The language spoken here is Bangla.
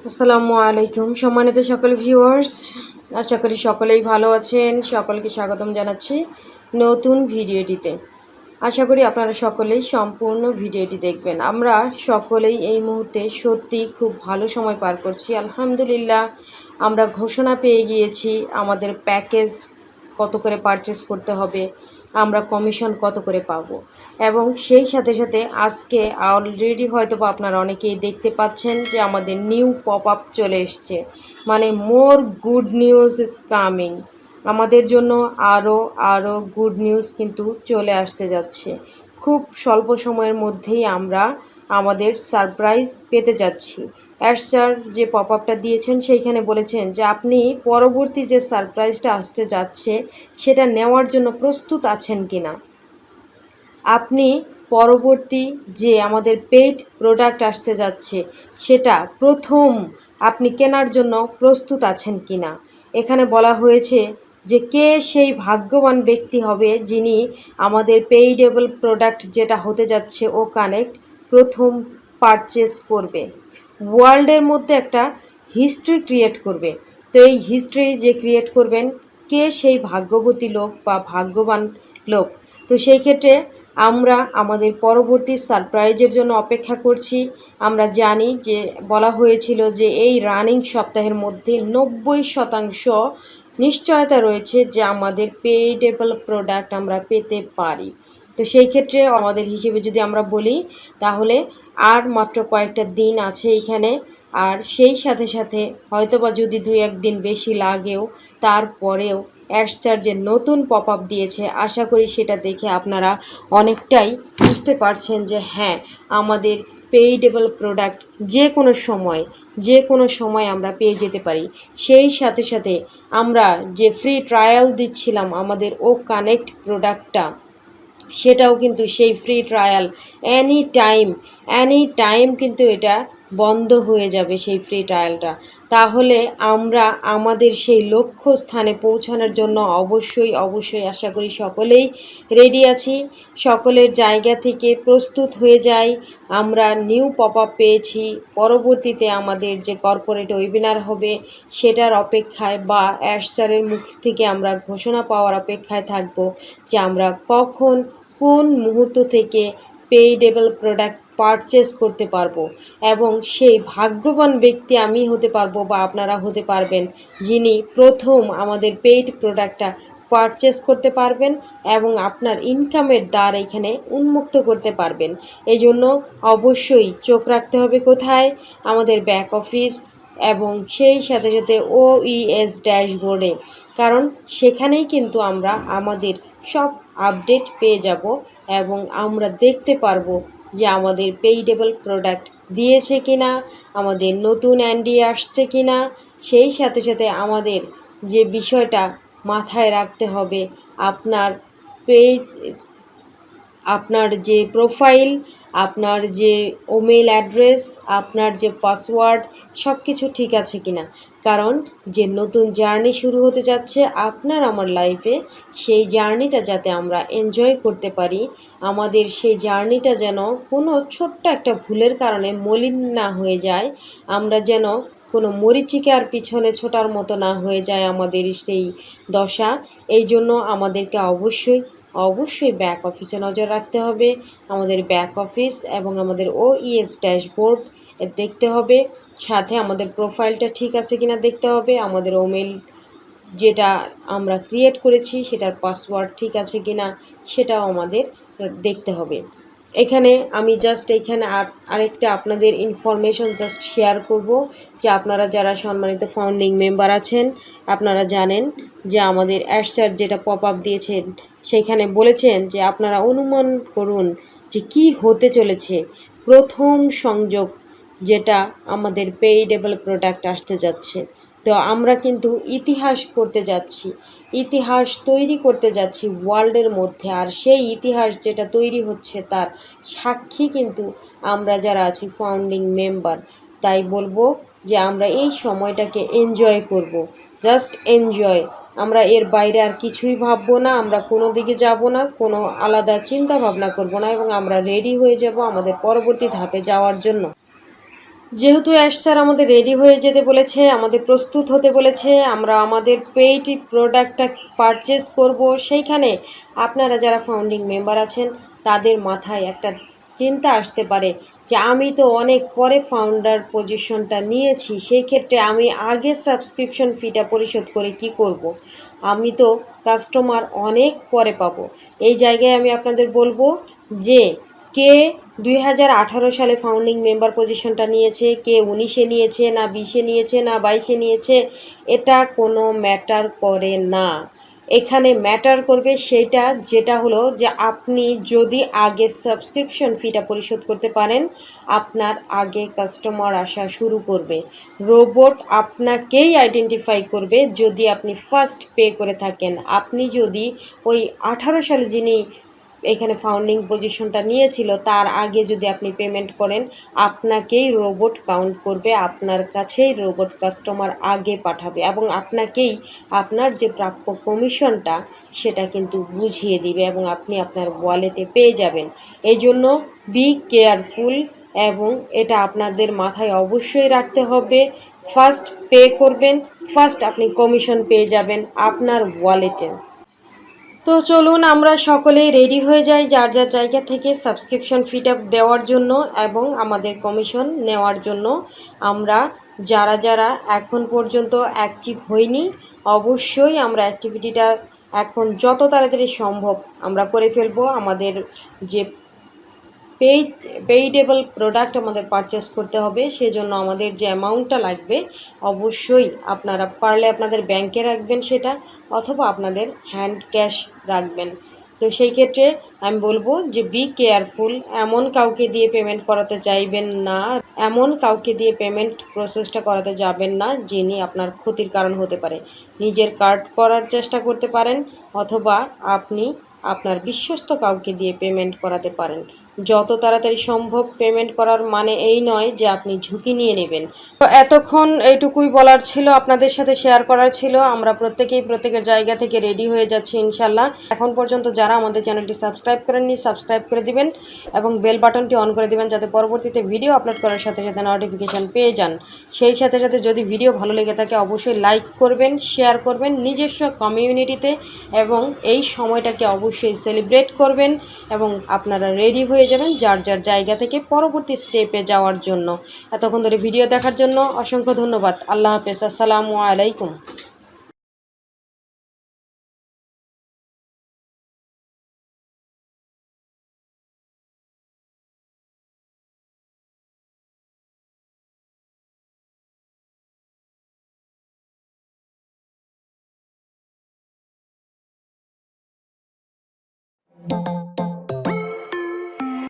আসসালামু আলাইকুম সম্মানিত সকল ভিউয়ার্স, আশা করি সকলেই ভালো আছেন। সকলকে স্বাগতম জানাচ্ছি নতুন ভিডিওটিতে। আশা করি আপনারা সকলেই সম্পূর্ণ ভিডিওটি দেখবেন। আমরা সকলেই এই মুহূর্তে সত্যি খুব ভালো সময় পার করছি। আলহামদুলিল্লাহ, আমরা ঘোষণা পেয়ে গিয়েছি আমাদের প্যাকেজ কত করে পারচেস করতে হবে, আমরা কমিশন কত করে পাবো, এবং সেই সাথে সাথে আজকে অলরেডি হয়তো বা আপনারা অনেকেই দেখতে পাচ্ছেন যে আমাদের নিউ পপ আপ চলে এসছে, মানে মোর গুড নিউজ ইজ কামিং। আমাদের জন্য আরও গুড নিউজ কিন্তু চলে আসতে যাচ্ছে। খুব স্বল্প সময়ের মধ্যেই আমরা আমাদের সারপ্রাইজ পেতে যাচ্ছি। স্যার যে পপ আপটা দিয়েছেন সেইখানে বলেছেন যে আপনি পরবর্তী যে সারপ্রাইজটা আসতে যাচ্ছে সেটা নেওয়ার জন্য প্রস্তুত আছেন কিনা, আপনি পরবর্তী যে আমাদের পেইড প্রোডাক্ট আসতে যাচ্ছে সেটা প্রথম আপনি কেনার জন্য প্রস্তুত আছেন কিনা। এখানে বলা হয়েছে যে কে সেই ভাগ্যবান ব্যক্তি হবে যিনি আমাদের পেইডেবল প্রোডাক্ট যেটা হতে যাচ্ছে ও কানেক্ট প্রথম পারচেস করবে, ওয়ার্ল্ডের মধ্যে একটা হিস্ট্রি ক্রিয়েট করবে। তো এই হিস্ট্রি যে ক্রিয়েট করবেন, কে সেই ভাগ্যবতী লোক বা ভাগ্যবান লোক। তো সেই ক্ষেত্রে আমরা আমাদের পরবর্তী সারপ্রাইজের জন্য অপেক্ষা করছি। আমরা জানি যে বলা হয়েছিল যে এই রানিং সপ্তাহের মধ্যে 90% নিশ্চয়তা রয়েছে যে আমাদের পেইডেবল প্রোডাক্ট আমরা পেতে পারি। তো সেই ক্ষেত্রে আমাদের হিসেবে যদি আমরা বলি তাহলে আর মাত্র কয়েকটা দিন আছে এখানে, আর সেই সাথে সাথে হয়তোবা যদি 2-1 দিন বেশি লাগেও তারপরেও অ্যাডস্টার যে নতুন পপ আপ দিয়েছে, আশা করি সেটা দেখে আপনারা অনেকটাই বুঝতে পারছেন যে হ্যাঁ, আমাদের পেইডেবল প্রোডাক্ট যে কোনো সময় আমরা পেয়ে যেতে পারি। সেই সাথে সাথে আমরা যে ফ্রি ট্রায়াল দিচ্ছিলাম আমাদের ও কানেক্ট প্রোডাক্টটা, সেটাও কিন্তু সেই ফ্রি ট্রায়াল এনি টাইম কিন্তু এটা বন্ধ হয়ে যাবে সেই ফ্রি ট্রায়ালটা। তাহলে আমরা আমাদের সেই লক্ষ্য স্থানে পৌঁছানোর জন্য অবশ্যই আশা করি সকলেই রেডি আছি, সকলের জায়গা থেকে প্রস্তুত হয়ে যাই। আমরা নিউ পপ আপ পেয়েছি, পরবর্তীতে আমাদের যে কর্পোরেট ওয়েবিনার হবে সেটার অপেক্ষায় বা স্যারের মুখ থেকে আমরা ঘোষণা পাওয়ার অপেক্ষায় থাকব যে আমরা কখন কোন মুহূর্ত থেকে পেইডেবল প্রোডাক্ট পারচেস করতে পারবো, এবং সেই ভাগ্যবান ব্যক্তি আমি হতে পারবো বা আপনারা হতে পারবেন যিনি প্রথম আমাদের পেইড প্রোডাক্টটা পারচেস করতে পারবেন এবং আপনার ইনকামের দ্বার এখানে উন্মুক্ত করতে পারবেন। এই জন্য অবশ্যই চোখ রাখতে হবে কোথায়, আমাদের ব্যাক অফিস এবং সেই সাথে সাথে OES ড্যাশবোর্ডে, কারণ সেখানেই কিন্তু আমরা আমাদের সব আপডেট পেয়ে যাব এবং আমরা দেখতে পারবো যে আমাদের পেইডেবল প্রোডাক্ট দিয়েছে কিনা, আমাদের নতুন অ্যান্ডি আসছে কিনা। সেই সাথে সাথে আমাদের যে বিষয়টা মাথায় রাখতে হবে, আপনার পেজ, আপনার যে প্রোফাইল, আপনার যে ইমেল অ্যাড্রেস, আপনার যে পাসওয়ার্ড সব কিছু ঠিক আছে কিনা। কারণ যে নতুন জার্নি শুরু হতে যাচ্ছে আপনার আমার লাইফে, সেই জার্নিটা যাতে আমরা এনজয় করতে পারি, আমাদের সেই জার্নিটা যেন কোনো ছোট্ট একটা ভুলের কারণে মলিন না হয়ে যায়, আমরা যেন কোনো মরিচিকার পিছনে ছোটার মতো না হয়ে যায় আমাদের সেই দশা। এই জন্য আমাদেরকে অবশ্যই ব্যাক অফিসে নজর রাখতে হবে। আমাদের ব্যাক অফিস এবং আমাদের OES ড্যাশবোর্ড দেখতে হবে, সাথে আমাদের প্রোফাইলটা ঠিক আছে কিনা দেখতে হবে, আমাদের ইমেল যেটা আমরা ক্রিয়েট করেছি সেটার পাসওয়ার্ড ঠিক আছে কিনা সেটাও আমাদের দেখতে হবে। এখানে আমি এখানে আরেকটা আপনাদের ইনফরমেশন শেয়ার করব যে আপনারা যারা সম্মানিত ফাউন্ডিং মেম্বার আছেন, আপনারা জানেন যে আমাদের স্যার যেটা পপ আপ দিয়েছেন সেইখানে বলেছেন যে আপনারা অনুমান করুন যে কি হতে চলেছে প্রথম সংযোগ যেটা আমাদের পেইডেবল প্রোডাক্ট আসতে যাচ্ছে। তো আমরা কিন্তু ইতিহাস তৈরি করতে যাচ্ছি ওয়ার্ল্ডের মধ্যে, আর সেই ইতিহাস যেটা তৈরি হচ্ছে তার সাক্ষী কিন্তু আমরা যারা আছি ফাউন্ডিং মেম্বার। তাই বলবো যে আমরা এই সময়টাকে এনজয় করব, জাস্ট এনজয়। আমরা এর বাইরে আর কিছুই ভাববো না, আমরা কোনো দিকে যাব না, কোনো আলাদা চিন্তা ভাবনা করব না, এবং আমরা রেডি হয়ে যাব আমাদের পরবর্তী ধাপে যাওয়ার জন্য। যেহেতু অ্যাশ স্যার আমাদের রেডি হয়ে যেতে বলেছে, আমাদের প্রস্তুত হতে বলেছে, আমরা আমাদের পেইড প্রোডাক্টটা পারচেস করব, সেইখানে আপনারা যারা ফাউন্ডিং মেম্বার আছেন তাদের মাথায় একটা চিন্তা আসতে পারে যে আমি তো অনেক পরে ফাউন্ডার পজিশনটা নিয়েছি, সেই ক্ষেত্রে আমি আগে সাবস্ক্রিপশন ফিটা পরিশোধ করে কি করব। আমি তো কাস্টমার অনেক পরে পাবো। এই জায়গায় আমি আপনাদের বলবো যে কে 2018 সালে ফাউন্ডিং মেম্বার পজিশনটা নিয়েছে, কে 19-এ নিয়েছে, না 20-এ নিয়েছে, না 22-এ নিয়েছে, এটা কোনো ম্যাটার করে না। এখানে ম্যাটার করবে সেইটা, যেটা হলো যে আপনি যদি আগে সাবস্ক্রিপশন ফিটা পরিশোধ করতে পারেন, আপনার আগে কাস্টমার আসা শুরু করবে। রোবট আপনাকেই আইডেন্টিফাই করবে যদি আপনি ফার্স্ট পে করে থাকেন। আপনি যদি ওই 18 সালে যিনি এখানে ফাউন্ডিং পজিশনটা নিয়েছিল তার আগে যদি আপনি পেমেন্ট করেন, আপনাকেই রোবট কাউন্ট করবে, আপনার কাছেই রোবট কাস্টমার আগে পাঠাবে এবং আপনাকেই আপনার যে প্রাপ্য কমিশনটা সেটা কিন্তু বুঝিয়ে দিবে এবং আপনি আপনার ওয়ালেটে পেয়ে যাবেন। এই জন্য বি কেয়ারফুল, এবং এটা আপনাদের মাথায় অবশ্যই রাখতে হবে। ফার্স্ট পে করবেন, ফার্স্ট আপনি কমিশন পেয়ে যাবেন আপনার ওয়ালেটে। তো চলুন আমরা সকলেই রেডি হয়ে যাই যার যার জায়গা থেকে সাবস্ক্রিপশন ফিটা দেওয়ার জন্য এবং আমাদের কমিশন নেওয়ার জন্য। আমরা যারা যারা এখন পর্যন্ত অ্যাক্টিভ হইনি, অবশ্যই আমরা অ্যাক্টিভিটিটা এখন যত তাড়াতাড়ি সম্ভব আমরা করে ফেলবো। আমাদের যে পেইডেবল প্রোডাক্ট আমাদের পারচেস করতে হবে, সেজন্য আমাদের যে অ্যামাউন্টটা লাগবে অবশ্যই আপনারা পারলে আপনাদের ব্যাংকে রাখবেন সেটা, অথবা আপনাদের হ্যান্ড ক্যাশ রাখবেন। তো সেই ক্ষেত্রে আমি বলবো যে বি কেয়ারফুল, এমন কাউকে দিয়ে পেমেন্ট করাতে চাইবেন না, এমন কাউকে দিয়ে পেমেন্ট প্রসেসটা করাতে যাবেন না যিনি আপনার ক্ষতির কারণ হতে পারে। নিজের কার্ড করার চেষ্টা করতে পারেন, অথবা আপনি আপনার বিশ্বস্ত কাউকে দিয়ে পেমেন্ট করাতে পারেন। যত তাড়াতাড়ি সম্ভব পেমেন্ট করার মানে এই নয় যে আপনি ঝুঁকি নিয়ে নেবেন। তো এতক্ষণ এইটুকুই বলার ছিল, আপনাদের সাথে শেয়ার করার ছিল। আমরা প্রত্যেকেই প্রত্যেকের জায়গা থেকে রেডি হয়ে যাচ্ছি ইনশাল্লাহ। এখন পর্যন্ত যারা আমাদের চ্যানেলটি সাবস্ক্রাইব করেননি সাবস্ক্রাইব করে দিবেন এবং বেল বাটনটি অন করে দিবেন যাতে পরবর্তীতে ভিডিও আপলোড করার সাথে সাথে নোটিফিকেশান পেয়ে যান। সেই সাথে সাথে যদি ভিডিও ভালো লেগে থাকে অবশ্যই লাইক করবেন, শেয়ার করবেন নিজস্ব কমিউনিটিতে, এবং এই সময়টাকে অবশ্যই সেলিব্রেট করবেন এবং আপনারা রেডি হয়ে যাবেন যার যার জায়গা থেকে পরবর্তী স্টেপে যাওয়ার জন্য। এতক্ষণ ধরে ভিডিও দেখার জন্য অসংখ্য ধন্যবাদ। আল্লাহ হাফেজ, আসসালামু আলাইকুম।